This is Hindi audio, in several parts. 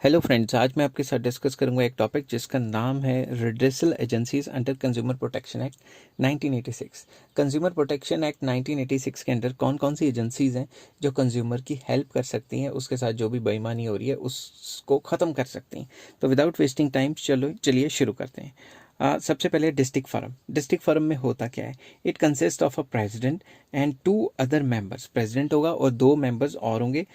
हेलो फ्रेंड्स, आज मैं आपके साथ डिस्कस करूंगा एक टॉपिक जिसका नाम है redressal agencies under consumer protection act 1986। Consumer protection act 1986 के अंडर कौन कौन सी एजेंसीज हैं जो कंज्यूमर की हेल्प कर सकती हैं, उसके साथ जो भी बेईमानी हो रही है उसको ख़त्म कर सकती हैं। तो विदाउट वेस्टिंग टाइम चलिए शुरू करते हैं। सबसे पहले डिस्ट्रिक्ट फर्म में होता क्या है? It consist of a president and 2 other members. President होगा और 2 मेंबर्स और होंगे,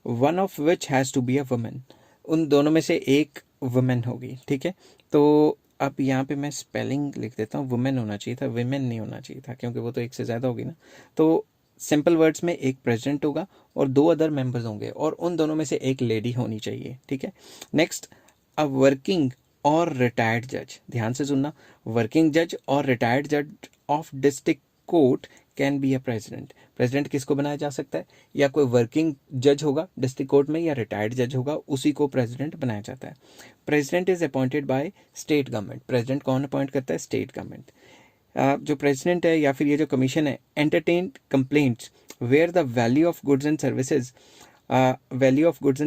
one of which has to be a women. उन दोनों में से एक वुमेन होगी, ठीक है। तो अब यहाँ पे मैं स्पेलिंग लिख देता हूँ, वुमेन होना चाहिए था, विमेन नहीं होना चाहिए था, क्योंकि वो तो एक से ज़्यादा होगी ना। तो सिंपल वर्ड्स में एक प्रेसिडेंट होगा और 2 अदर मेंबर्स होंगे और उन दोनों में से एक लेडी होनी चाहिए, ठीक है। नेक्स्ट, अ वर्किंग और रिटायर्ड जज। ध्यान से सुनना, वर्किंग जज और रिटायर्ड जज of district court can be a president. President किसको बनाया जा सकता है? या कोई वर्किंग जज होगा डिस्ट्रिक्ट कोर्ट में या रिटायर्ड जज होगा, उसी को प्रेसिडेंट बनाया जाता है। President is appointed by state government. President कौन अपॉइंट करता है? State government. जो प्रेसिडेंट है या फिर ये जो कमीशन है, entertain complaints where the value of goods and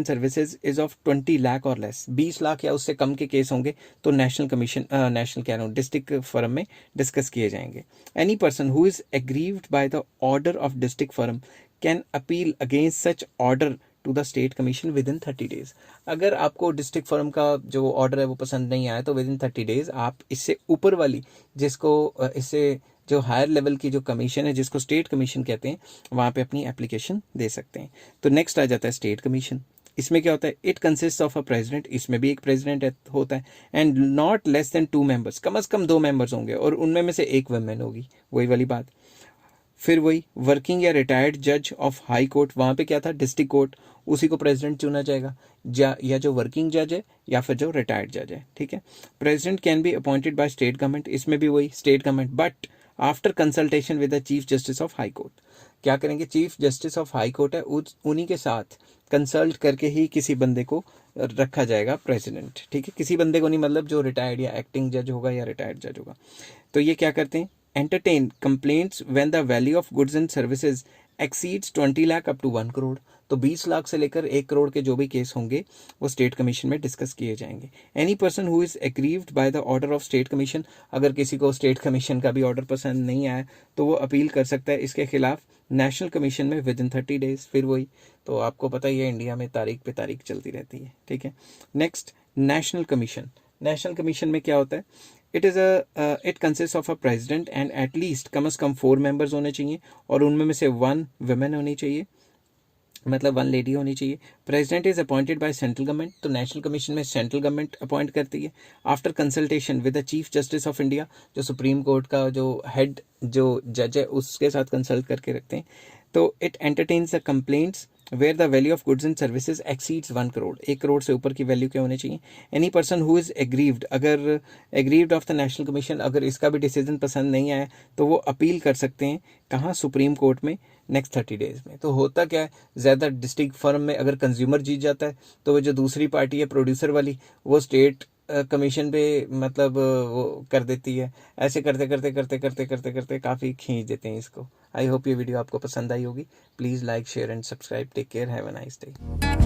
services is of 20 lakh और लेस। 20 लाख या उससे कम के केस होंगे तो नेशनल कह रहा हूँ, डिस्ट्रिक्ट फर्म में डिस्कस किए जाएंगे। Any person who is aggrieved by the order of district firm can appeal against such order to the state commission within 30 days. अगर आपको डिस्ट्रिक्ट फर्म का जो ऑर्डर है वो पसंद नहीं आया तो विद इन 30 डेज आप इससे ऊपर वाली, जिसको इससे जो हायर लेवल की जो कमीशन है, जिसको स्टेट कमीशन कहते हैं, वहाँ पे अपनी एप्लीकेशन दे सकते हैं। तो नेक्स्ट आ जाता है स्टेट कमीशन। इसमें क्या होता है? It consist of a president. इसमें भी एक प्रेसिडेंट होता है and not less than 2 members. कम से कम 2 मेंबर्स होंगे और उनमें में से एक वुमेन होगी, वही वाली बात। फिर वही वर्किंग या रिटायर्ड जज ऑफ हाई कोर्ट, वहाँ पे क्या था? डिस्ट्रिक्ट कोर्ट, उसी को प्रेसिडेंट चुना जाएगा, या जो वर्किंग जज है या फिर जो रिटायर्ड जज है, ठीक है। President can be appointed by state government. इसमें भी वही state government, but after consultation with the chief justice of high court. क्या करेंगे? Chief justice of high court है, उन्हीं के साथ कंसल्ट करके ही किसी बंदे को रखा जाएगा प्रेसिडेंट, ठीक है। किसी बंदे को नहीं, मतलब जो रिटायर्ड या एक्टिंग जज होगा या रिटायर्ड जज होगा। तो ये क्या करते हैं? Entertain complaints when the value of goods and services exceeds 20 lakh up to 1 crore. तो 20 लाख से लेकर 1 करोड़ के जो भी केस होंगे वो स्टेट कमीशन में डिस्कस किए जाएंगे। Any person who is aggrieved by the order of state commission. अगर किसी को स्टेट कमीशन का भी ऑर्डर पसंद नहीं आया तो वो अपील कर सकता है इसके खिलाफ नेशनल कमीशन में विद इन 30 डेज। फिर वही, तो आपको पता ही है इंडिया में तारीख पे तारीख चलती रहती है, ठीक है। Next, national commission. National commission में क्या होता है? It consist of a president and at least कम से कम 4 मेंबर्स होने चाहिए और उनमें में से 1 वुमेन होनी चाहिए, मतलब 1 लेडी होनी चाहिए। President is appointed by central government. तो नेशनल कमीशन में सेंट्रल गवर्नमेंट अपॉइंट करती है after consultation with the chief justice of India. जो सुप्रीम कोर्ट का जो हेड जो जज है उसके साथ कंसल्ट करके रखते हैं। तो it entertains the complaints where the value of goods and services exceeds 1 crore. 1 crore से ऊपर की वैल्यू क्या होनी चाहिए? Any person who is aggrieved, अगर aggrieved of the national commission, अगर इसका भी डिसीजन पसंद नहीं आया तो वो अपील कर सकते हैं कहाँ? सुप्रीम कोर्ट में नेक्स्ट 30 डेज में। तो होता क्या है, ज़्यादा डिस्ट्रिक्ट फर्म में अगर कंज्यूमर जीत जाता है तो वो जो दूसरी पार्टी है प्रोड्यूसर वाली, वो स्टेट कमीशन पे मतलब वो कर देती है। ऐसे करते करते करते करते करते करते काफ़ी खींच देते हैं इसको। आई होप ये वीडियो आपको पसंद आई होगी। Please like, share and subscribe. Take care, have a nice day.